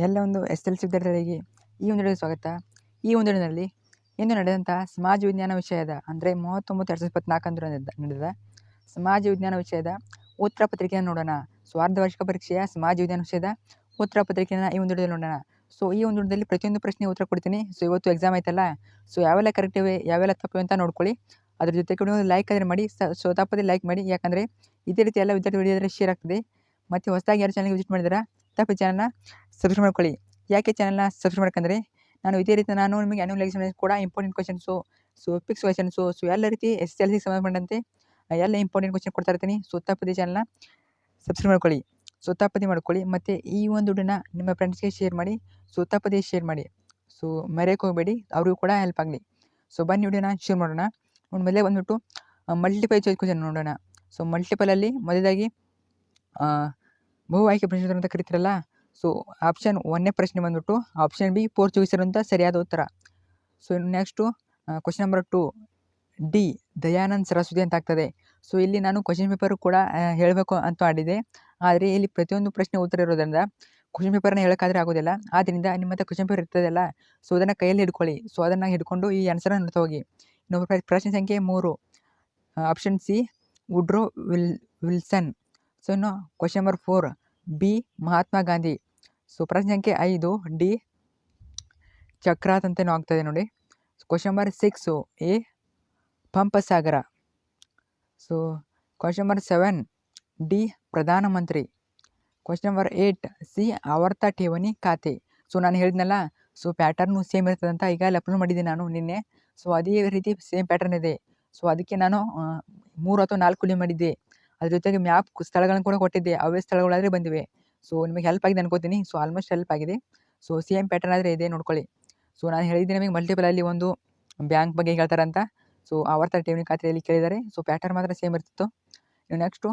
ಎಲ್ಲ ಒಂದು SLC ವಿದ್ಯಾರ್ಥಿಗಳಿಗೆ ಈ ಒಂದು ವಿಡಿಯೋಗೆ ಸ್ವಾಗತ. ಈ ಒಂದು ವಿಡಿಯೋದಲ್ಲಿ ಇಂದು ನಡೆದಂಥ ಸಮಾಜ ವಿಜ್ಞಾನ ವಿಷಯದ ಅಂದರೆ 39/2024 ನಡೆದ ಸಮಾಜ ವಿಜ್ಞಾನ ವಿಷಯದ ಉತ್ತರ ಪತ್ರಿಕೆಯನ್ನು ನೋಡೋಣ. ಸೊ ಅರ್ಧವಾರ್ಷಿಕ ಪರೀಕ್ಷೆಯ ಸಮಾಜ ವಿಜ್ಞಾನ ವಿಷಯದ ಉತ್ತರ ಪತ್ರಿಕೆಯನ್ನು ಈ ಒಂದು ವಿಡಿಯೋದಲ್ಲಿ ನೋಡೋಣ. ಸೊ ಈ ಒಂದು ವಿಡಿಯೋದಲ್ಲಿ ಪ್ರತಿಯೊಂದು ಪ್ರಶ್ನೆ ಉತ್ತರ ಕೊಡ್ತೀನಿ. ಸೊ ಇವತ್ತು ಎಕ್ಸಾಮ್ ಆಯ್ತಲ್ಲ, ಸೊ ಯಾವೆಲ್ಲ ಕರೆಕ್ಟ್ ಇವೆ ಯಾವೆಲ್ಲ ತಪ್ಪಿವೆ ಅಂತ ನೋಡ್ಕೊಳ್ಳಿ. ಅದ್ರ ಜೊತೆಗೆ ಒಂದು ಲೈಕ್ ಆದರೆ ಮಾಡಿ, ಸೊ ತಪ್ಪದೆ ಲೈಕ್ ಮಾಡಿ. ಯಾಕಂದರೆ ಇದೇ ರೀತಿ ಎಲ್ಲ ವಿದ್ಯಾರ್ಥಿ ವಿಡಿಯೋದಲ್ಲಿ ಶೇರ್ ಆಗ್ತದೆ. ಮತ್ತು ಹೊಸದಾಗಿ ಯಾರು ಚಾನಲ್ಗೆ ವಿಸಿಟ್ ಮಾಡಿದಾರ ತಪ್ಪು ಚಾನಲ್ನ ಸಬ್ಸ್ಕ್ರೈಬ್ ಮಾಡ್ಕೊಳ್ಳಿ. ಯಾಕೆ ಚಾನಲ್ನ ಸಬ್ಸ್ಕ್ರೈಬ್ ಮಾಡ್ಕಂದ್ರೆ ನಾನು ಇದೇ ರೀತಿ ನಿಮಗೆ ಆ್ಯನ್ಯುವಲ್ ಎಕ್ಸಾಮಿನೇಷನ್ ಕೂಡ important questions, so fix questions, so ಎಲ್ಲ ರೀತಿ SLCಗೆ ಸಂಬಂಧಪಟ್ಟಂತೆ ಎಲ್ಲ ಇಂಪಾರ್ಟೆಂಟ್ ಕ್ವಶನ್ ಕೊಡ್ತಾ ಇರ್ತೀನಿ. ಸೊ ತಪ್ಪದೆ ಚಾನಲ್ನ ಸಬ್ಸ್ಕ್ರೈಬ್ ಮಾಡ್ಕೊಳ್ಳಿ. ಸೊ ತಪ್ಪದೆ ಮಾಡ್ಕೊಳ್ಳಿ. ಮತ್ತು ಈ ಒಂದು ವಿಡಿಯೋನ ನಿಮ್ಮ ಫ್ರೆಂಡ್ಸ್ಗೆ ಶೇರ್ ಮಾಡಿ. ಸೊ ತಪ್ಪದೆ ಶೇರ್ ಮಾಡಿ. ಸೊ ಮರೆಯೋಕೆ ಹೋಗಬೇಡಿ, ಅವ್ರಿಗೂ ಕೂಡ ಹೆಲ್ಪ್ ಆಗಲಿ. ಸೊ ಬನ್ನಿ ವಿಡಿಯೋನ ಶೇರ್ ಮಾಡೋಣ. ಮೊದಲೇ ಬಂದುಬಿಟ್ಟು ಮಲ್ಟಿಪಲ್ ಚಾಯ್ಸ್ ಕ್ವಶನ್ ನೋಡೋಣ. ಸೊ ಮಲ್ಟಿಪಲಲ್ಲಿ ಮೊದಲಾಗಿ ಬಹು ಆಯ್ಕೆ ಪ್ರಶ್ನೆ ಅಂತ ಕರಿತಿರಲ್ಲ. ಸೊ ಆಪ್ಷನ್ 1ನೇ ಪ್ರಶ್ನೆ ಬಂದ್ಬಿಟ್ಟು ಆಪ್ಷನ್ ಬಿ ಪೋರ್ಚುಗೀಸರು ಅಂತ ಸರಿಯಾದ ಉತ್ತರ. So next question number 2 D Dayanand Saraswati ಅಂತ ಆಗ್ತದೆ. ಸೊ ಇಲ್ಲಿ ನಾನು ಕ್ವಶನ್ ಪೇಪರು ಕೂಡ ಹೇಳಬೇಕು ಅಂತ ಮಾಡಿದೆ, ಆದರೆ ಇಲ್ಲಿ ಪ್ರತಿಯೊಂದು ಪ್ರಶ್ನೆ ಉತ್ತರ ಇರೋದ್ರಿಂದ ಕ್ವಶನ್ ಪೇಪರ್ನ ಹೇಳೋಕ್ಕಾದರೆ ಆಗೋದಿಲ್ಲ. ಆದ್ದರಿಂದ ನಿಮ್ಮ ಹತ್ರ ಕ್ವಶನ್ ಪೇಪರ್ ಇರ್ತದಲ್ಲ, ಸೊ ಅದನ್ನು ಕೈಯಲ್ಲಿ ಹಿಡ್ಕೊಳ್ಳಿ. ಸೊ ಅದನ್ನು ಹಿಡ್ಕೊಂಡು ಈ ಆನ್ಸರನ್ನು ನೋಡ್ತಾ ಹೋಗಿ. ಇನ್ನೊಬ್ಬ ಪ್ರಶ್ನೆ ಸಂಖ್ಯೆ 3 option C Woodrow Wilson. So ಇನ್ನು question number 4 B Mahatma Gandhi. So ಪ್ರಶ್ನೆ ಸಂಖ್ಯೆ 5 ಡಿ ಚಕ್ರಾತ್ ಅಂತೇನೋ ಆಗ್ತದೆ ನೋಡಿ. Question number 6 A Pampasagara. So question number 7 D ಪ್ರಧಾನಮಂತ್ರಿ. ಕ್ವಶನ್ ನಂಬರ್ 8 ಸಿ ಆವರ್ತ ಠೇವಣಿ ಖಾತೆ. ಸೊ ನಾನು ಹೇಳಿದ್ನಲ್ಲ, ಸೊ ಪ್ಯಾಟರ್ನು ಸೇಮ್ ಇರ್ತದೆ ಅಂತ ಈಗಾಗಲೇ ಅಪ್ಲೋಡ್ ಮಾಡಿದ್ದೆ ನಾನು ನಿನ್ನೆ. ಸೊ ಅದೇ ರೀತಿ ಸೇಮ್ ಪ್ಯಾಟರ್ನ್ ಇದೆ. ಸೊ ಅದಕ್ಕೆ ನಾನು 3 ಅಥವಾ 4 ವಿಡಿಯೋ ಮಾಡಿದ್ದೆ. ಅದ್ರ ಜೊತೆಗೆ ಮ್ಯಾಪ್ ಸ್ಥಳಗಳನ್ನು ಕೂಡ ಕೊಟ್ಟಿದ್ದೆ, ಅವೇ ಸ್ಥಳಗಳಾದರೆ ಬಂದಿವೆ. ಸೊ ನಿಮಗೆ ಹೆಲ್ಪ್ ಆಗಿದೆ ಅನ್ಕೋತೀನಿ. ಸೊ ಆಲ್ಮೋಸ್ಟ್ ಹೆಲ್ಪ್ ಆಗಿದೆ. ಸೊ ಸೇಮ್ ಪ್ಯಾಟರ್ನ್ ಆದರೆ ಇದೆ ನೋಡ್ಕೊಳ್ಳಿ. ಸೊ ನಾನು ಹೇಳಿದ್ದೆ ನಿಮಗೆ ಮಲ್ಟಿಪಲಲ್ಲಿ ಒಂದು ಬ್ಯಾಂಕ್ ಬಗ್ಗೆ ಹೇಳ್ತಾರಂತ. ಸೊ ಆವರ್ತ ಠೇವಣಿ ಖಾತೆಯಲ್ಲಿ ಕೇಳಿದ್ದಾರೆ. ಸೊ ಪ್ಯಾಟರ್ನ್ ಮಾತ್ರ ಸೇಮ್ ಇರ್ತಿತ್ತು. ಇನ್ನು ನೆಕ್ಸ್ಟು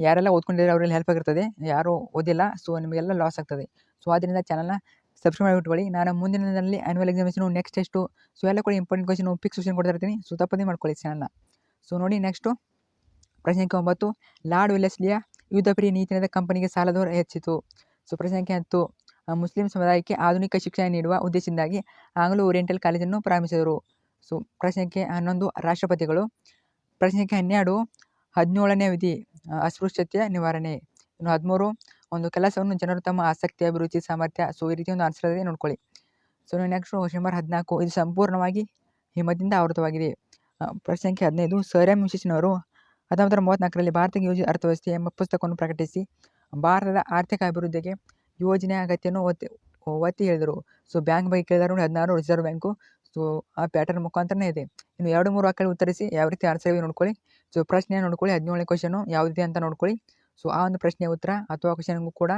ಯಾರೆಲ್ಲ ಓದ್ಕೊಂಡಿದ್ದಾರೆ ಅವರಲ್ಲಿ ಹೆಲ್ಪ್ ಆಗಿರ್ತದೆ, ಯಾರು ಓದಿಲ್ಲ ಸೊ ನಿಮಗೆಲ್ಲ ಲಾಸ್ ಆಗ್ತದೆ. ಸೊ ಆದ್ದರಿಂದ ಚಾನಲ್ನ ಸಬ್ಸ್ಕ್ರೈಬ್ ಮಾಡಿಬಿಟ್ಕೊಳ್ಳಿ. ನಾನು ಮುಂದಿನ ದಿನದಲ್ಲಿ annual examination next test so ಎಲ್ಲ ಕೂಡ ಇಂಪಾರ್ಟೆಂಟ್ ಕ್ವಶನು ಪಿಕ್ಸ್ ಕ್ವಶನ್ ಕೊಡ್ತಾ ಇರ್ತೀನಿ. ಸೊ ತಪ್ಪದೇ ಮಾಡ್ಕೊಳ್ಳಿ ಚಾನಲ್ನ. ಸೊ ನೋಡಿ ನೆಕ್ಸ್ಟು ಪ್ರಶ್ನೆ ಸಂಖ್ಯೆ 9 ಲಾರ್ಡ್ ವೆಲ್ಲೆಸ್ಲಿಯ ಯುದ್ಧಪ್ರಿಯ ನೀತಿಯಿಂದ ಕಂಪನಿಗೆ ಸಾಲದ ಹೊರೆ ಹೆಚ್ಚಿತು. ಸೊ ಪ್ರಶ್ನೆ ಸಂಖ್ಯೆ 10 ಮುಸ್ಲಿಂ ಸಮುದಾಯಕ್ಕೆ ಆಧುನಿಕ ಶಿಕ್ಷಣ ನೀಡುವ ಉದ್ದೇಶದಿಂದಾಗಿ ಆಂಗ್ಲೋ ಓರಿಯೆಂಟಲ್ ಕಾಲೇಜನ್ನು ಪ್ರಾರಂಭಿಸಿದರು. ಸೊ ಪ್ರಶ್ನೆ ಸಂಖ್ಯೆ 11 ರಾಷ್ಟ್ರಪತಿಗಳು. ಪ್ರಶ್ನೆ ಸಂಖ್ಯೆ 12 17ನೇ ವಿಧಿ ಅಸ್ಪೃಶ್ಯತೆಯ ನಿವಾರಣೆ. ಇನ್ನು 13 ಒಂದು ಕೆಲಸವನ್ನು ಜನರು ತಮ್ಮ ಆಸಕ್ತಿ, ಅಭಿರುಚಿ, ಸಾಮರ್ಥ್ಯ, ಸೊ ಈ ರೀತಿ ಒಂದು ಆನ್ಸರ್ ಇದೆ ನೋಡ್ಕೊಳ್ಳಿ. ಸೊ ನೆಕ್ಸ್ಟ್ ಕ್ವಶನ್ ನಂಬರ್ 14 ಇದು ಸಂಪೂರ್ಣವಾಗಿ ಹಿಮದಿಂದ ಆವೃತವಾಗಿದೆ. ಪ್ರಶ್ನೆ ಸಂಖ್ಯೆ 15 ಸರ್ ಎಂ ವಿಶ್ವೇಶ್ವರಯ್ಯನವರು 1934ರಲ್ಲಿ ಭಾರತಕ್ಕೆ ಯೋಜಿತ ಅರ್ಥವ್ಯವಸ್ಥೆ ಎಂಬ ಪುಸ್ತಕವನ್ನು ಪ್ರಕಟಿಸಿ ಭಾರತದ ಆರ್ಥಿಕ ಅಭಿವೃದ್ಧಿಗೆ ಯೋಜನೆಯ ಅಗತ್ಯವನ್ನು ಒತ್ತಿ ಹೇಳಿದರು. ಸೊ ಬ್ಯಾಂಕ್ ಬಗ್ಗೆ ಕೇಳಿದಾರೆ ನೋಡಿ, 16 ರಿಸರ್ವ್ ಬ್ಯಾಂಕು. ಸೊ ಆ ಪ್ಯಾಟರ್ನ್ ಮುಖಾಂತರನೇ ಇದೆ. ಇನ್ನು 2-3 ವಾಕ್ಯಗಳು ಉತ್ತರಿಸಿ ಯಾವ ರೀತಿ ಆನ್ಸರ್ ಇವೆ ನೋಡ್ಕೊಳ್ಳಿ. ಸೊ ಪ್ರಶ್ನೆ ನೋಡ್ಕೊಳ್ಳಿ, 17ನೇ ಕ್ವಶನು ಯಾವುದಿದೆ ಅಂತ ನೋಡ್ಕೊಳ್ಳಿ. ಸೊ ಆ ಒಂದು ಪ್ರಶ್ನೆಯ ಉತ್ತರ ಅಥವಾ ಕ್ವಶನ್ಗೂ ಕೂಡ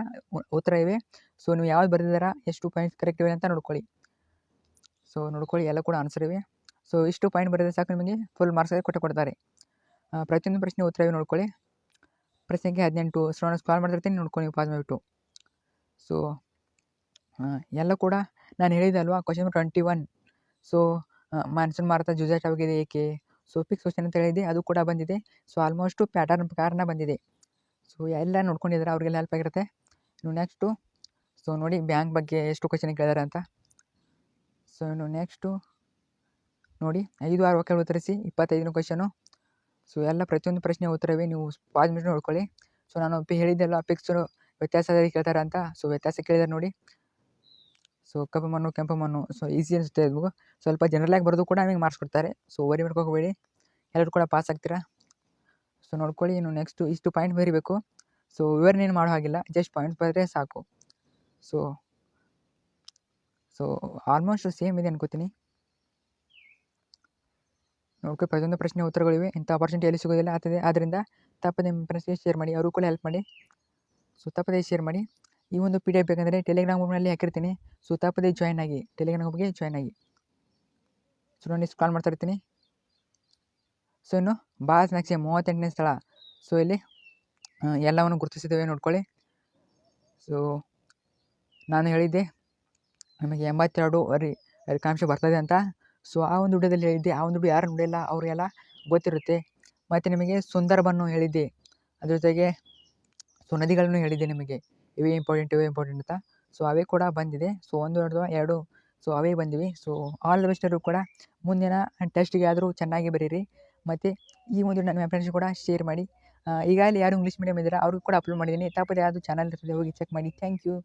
ಉತ್ತರ ಇವೆ. ಸೊ ನೀವು ಯಾವ್ದು ಬರೆದಿದ್ದೀರಾ, ಎಷ್ಟು ಪಾಯಿಂಟ್ಸ್ ಕರೆಕ್ಟ್ ಇವೆ ಅಂತ ನೋಡ್ಕೊಳ್ಳಿ. ಸೊ ನೋಡ್ಕೊಳ್ಳಿ, ಎಲ್ಲ ಕೂಡ ಆನ್ಸರ್ ಇವೆ. ಸೊ ಇಷ್ಟು ಪಾಯಿಂಟ್ ಬರೆದರೆ ಸಾಕು, ನಿಮಗೆ ಫುಲ್ ಮಾರ್ಕ್ಸ್ ಕೊಡ್ತಾರೆ. ಪ್ರತಿಯೊಂದು ಪ್ರಶ್ನೆ ಉತ್ತರ ಇವೆ ನೋಡ್ಕೊಳ್ಳಿ. ಪ್ರಶ್ನೆ ಸಂಖ್ಯೆ 18 ಸೊ ನಾನು ಸ್ಕಾಲ್ ಮಾಡ್ತಿರ್ತೀನಿ, ನೋಡ್ಕೊಳ್ಳಿ ನೀವು ಪಾಸ್ ಮಾಡಿಬಿಟ್ಟು. ಸೊ ಎಲ್ಲ ಕೂಡ ನಾನು ಹೇಳಿದೆ ಅಲ್ವಾ, ಕ್ವಶನ್ ನಂಬರ್ 21 ಸೊ ಮಾನ್ಸೂನ್ ಮಾರುತ ಜುಜಾಟ್ ಆಗಿದೆ ಏಕೆ. ಸೊ ಪಿಕ್ಸ್ ಕ್ವಶನ್ ಅಂತ ಹೇಳಿದೆ, ಅದು ಕೂಡ ಬಂದಿದೆ. ಸೊ ಆಲ್ಮೋಸ್ಟು ಪ್ಯಾಟರ್ನ್ ಪ್ರಕಾರನ ಬಂದಿದೆ. ಸೊ ಎಲ್ಲ ನೋಡ್ಕೊಂಡಿದ್ದಾರೆ, ಅವ್ರಿಗೆಲ್ಲ ಹೆಲ್ಪ್ ಆಗಿರುತ್ತೆ. ಇನ್ನು ನೆಕ್ಸ್ಟು ಸೊ ನೋಡಿ ಬ್ಯಾಂಕ್ ಬಗ್ಗೆ ಎಷ್ಟು ಕ್ವಶನ್ ಕೇಳಿದಾರೆ ಅಂತ. ಸೊ ಇನ್ನು ನೆಕ್ಸ್ಟು ನೋಡಿ 5-6 ವಾಕ್ಯಗಳು ಉತ್ತರಿಸಿ 25ನೇ ಕ್ವಶನು. ಸೊ ಎಲ್ಲ ಪ್ರತಿಯೊಂದು ಪ್ರಶ್ನೆ ಉತ್ತರವೇ, ನೀವು ಪಾಸ್ ಮಾಡಿ ನೋಡ್ಕೊಳ್ಳಿ. ಸೊ ನಾನು ಹೇಳಿದ್ದೆಲ್ಲ ಪಿಕ್ಸ್ ವ್ಯತ್ಯಾಸದಲ್ಲಿ ಕೇಳ್ತಾರೆ ಅಂತ. ಸೊ ವ್ಯತ್ಯಾಸ ಕೇಳಿದ್ದಾರೆ ನೋಡಿ. ಸೊ ಕಪ್ಪು ಮಣ್ಣು ಕೆಂಪು ಮಣ್ಣು, ಸೊ ಈಸಿ ಅನಿಸುತ್ತೆ ಇದು. ಸ್ವಲ್ಪ ಜನರಲಾಗಿ ಬರೋದು ಕೂಡ ನಮಗೆ ಮಾರ್ಕ್ಸ್ ಕೊಡ್ತಾರೆ. ಸೊ ವರಿ ಮಾಡ್ಕೋಬೇಡಿ, ಎಲ್ಲರೂ ಕೂಡ ಪಾಸ್ ಆಗ್ತೀರಾ. ಸೊ ನೋಡ್ಕೊಳ್ಳಿ. ಇನ್ನು ನೆಕ್ಸ್ಟು ಇಷ್ಟು ಪಾಯಿಂಟ್ ಬರೀಬೇಕು. ಸೊ ವಿವರಣೆ ಏನು ಮಾಡೋ ಹಾಗಿಲ್ಲ, ಜಸ್ಟ್ ಪಾಯಿಂಟ್ಸ್ ಬರೆದ್ರೆ ಸಾಕು. ಸೊ ಆಲ್ಮೋಸ್ಟ್ ಸೇಮ್ ಇದೆ ಅನ್ಕೋತೀನಿ. ನೋಡ್ಕೊಳ್ಳಿ, ಪ್ರತಿಯೊಂದು ಪ್ರಶ್ನೆ ಉತ್ತರಗಳಿವೆ. ಇಂಥ ಆಪರ್ಚುನಿಟಿ ಎಲ್ಲಿ ಸಿಗೋದಿಲ್ಲ ಆಗ್ತದೆ. ಆದ್ದರಿಂದ ತಪ್ಪದೆ ನಿಮ್ಮ ಫ್ರೆಂಡ್ಸ್ಗೆ ಶೇರ್ ಮಾಡಿ, ಅವರು ಕೂಡ ಹೆಲ್ಪ್ ಮಾಡಿ. ಸೊ ತಪ್ಪದೇ ಶೇರ್ ಮಾಡಿ. ಈ ಒಂದು PDF ಬೇಕಂದರೆ ಟೆಲಿಗ್ರಾಮ್ ಗ್ರೂಪ್ನಲ್ಲಿ ಹಾಕಿರ್ತೀನಿ. ಸೊ ತಪ್ಪದೇ ಜಾಯ್ನ್ ಆಗಿ, ಟೆಲಿಗ್ರಾಮ್ ಗ್ರೂಪ್ಗೆ ಜಾಯ್ನ್ ಆಗಿ. ಸೊ ನಾನು ಕಾಲ್ ಮಾಡ್ತಾ ಇರ್ತೀನಿ. ಸೊ ಇನ್ನು ಭಾರತ ನಕ್ಷೆ 38ನೇ ಸ್ಥಳ. ಸೊ ಇಲ್ಲಿ ಎಲ್ಲವನ್ನು ಗುರುತಿಸಿದ್ದೇವೆ ನೋಡ್ಕೊಳ್ಳಿ. ಸೊ ನಾನು ಹೇಳಿದ್ದೆ ನಮಗೆ 82 ರೇಖಾಂಶ ಬರ್ತದೆ ಅಂತ. ಸೊ ಆ ಒಂದು ವಿಡಿಯೋದಲ್ಲಿ ಹೇಳಿದ್ದೆ. ಆ ಒಂದು ವಿಡಿಯೋ ಯಾರು ನೋಡಿಲ್ಲ ಅವರಿಗೆಲ್ಲ ಗೊತ್ತಿರುತ್ತೆ. ಮತ್ತು ನಿಮಗೆ ಸುಂದರಬನ್ನು ಹೇಳಿದ್ದೆ, ಅದ್ರ ಜೊತೆಗೆ ಸೊ ನದಿಗಳನ್ನು ಹೇಳಿದ್ದೆ ನಿಮಗೆ, ಇವೇ ಇಂಪಾರ್ಟೆಂಟ್ ಅಂತ. ಸೊ ಅವೇ ಕೂಡ ಬಂದಿದೆ. ಸೊ 1 ಅಥವಾ 2 ಸೊ ಅವೇ ಬಂದಿವೆ. ಸೊ ಆಲ್ ದ ಬೆಸ್ಟ್ ಎಲ್ಲರೂ ಕೂಡ ಮುಂದಿನ ಟೆಸ್ಟ್‌ಗೆ ಆದರೂ ಚೆನ್ನಾಗಿ ಬರೀರಿ. ಮತ್ತು ಈ ಒಂದು ನನ್ನ ಫ್ರೆಂಡ್ಸ್ ಕೂಡ ಶೇರ್ ಮಾಡಿ. ಈಗಾಗಲೇ ಯಾರು ಇಂಗ್ಲೀಷ್ ಮೀಡಿಯಮ್ ಇದ್ದೀರಾ ಅವ್ರಿಗೂ ಕೂಡ ಅಪ್ಲೋಡ್ ಮಾಡಿದ್ದೀನಿ. ತಪ್ಪದೆ ಯಾವುದು ಚಾನಲ್ ಇರ್ತದೆ ಹೋಗಿ ಚೆಕ್ ಮಾಡಿ. Thank you.